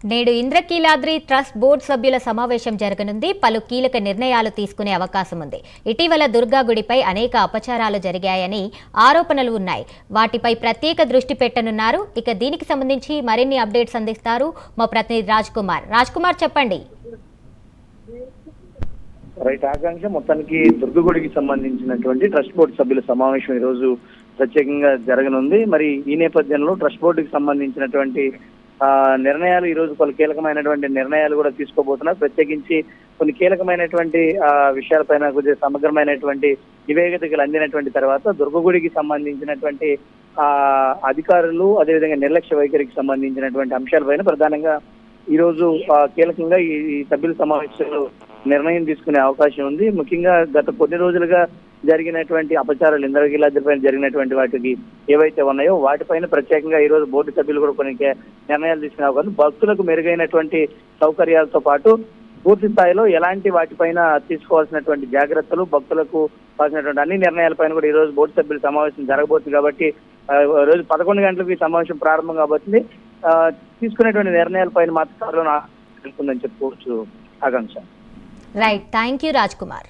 నేడు Indrakeeladri trust board సభ్యుల సమావేశం జరగనుంది. పలు కీలక నిర్ణయాలు తీసుకునే అవకాశం ఉంది. ఇటీవల దుర్గాగుడిపై అనేక అపచారాలు జరిగాయని ఆరోపణలు ఉన్నాయి. వాటిపై ప్రత్యేక దృష్టి పెట్టనున్నారు. ఇక దీనికి సంబంధించి మరిన్ని అప్డేట్స్ అందిస్తారు మా ప్రతినిధి రాజ్ కుమార్ చెప్పండి. రైట్ ఆకాంక్ష మొత్తానికి దుర్గగుడికి సంబంధించినటువంటి ట్రస్ట్ బోర్డు సభ్యుల సమావేశం ఈ రోజు ప్రత్యేకంగా జరగనుంది. మరి ఈ నేపథ్యంలో ట్రస్ట్ బోర్డుకి సంబంధించినటువంటి నిర్ణయాలు ఈ రోజు పలు కీలకమైనటువంటి నిర్ణయాలు కూడా తీసుకోబోతున్నారు. ప్రత్యేకించి కొన్ని కీలకమైనటువంటి విషయాలపైన కొద్దిగా సమగ్రమైనటువంటి నివేదికలు అందినటువంటి తర్వాత దుర్గగుడికి సంబంధించినటువంటి అధికారులు అదేవిధంగా నిర్లక్ష్య వైఖరికి సంబంధించినటువంటి అంశాలపైన ప్రధానంగా ఈ రోజు కీలకంగా ఈ సభ్యుల సమావేశంలో నిర్ణయం తీసుకునే అవకాశం ఉంది. ముఖ్యంగా గత కొన్ని రోజులుగా జరిగినటువంటి అపచారాలు ఇంద్రకీలాద్రిపైన జరిగినటువంటి వాటికి ఏవైతే ఉన్నాయో వాటిపైన ప్రత్యేకంగా ఈ రోజు బోర్డు సభ్యులు కూడా కొన్ని నిర్ణయాలు తీసుకునే అవకాశం, భక్తులకు మెరుగైనటువంటి సౌకర్యాలతో పాటు పూర్తి స్థాయిలో ఎలాంటి వాటిపైన తీసుకోవాల్సినటువంటి జాగ్రత్తలు, భక్తులకు కావాల్సినటువంటి అన్ని నిర్ణయాలపైన కూడా ఈ రోజు బోర్డు సభ్యుల సమావేశం జరగబోతుంది. కాబట్టి రోజు 11 గంటలకు ఈ సమావేశం ప్రారంభం కాబోతుంది. తీసుకునేటువంటి నిర్ణయాలపైన మాత్రం తెలుస్తుందని చెప్పుకోవచ్చు Akanksha. Right, thank you Raj Kumar.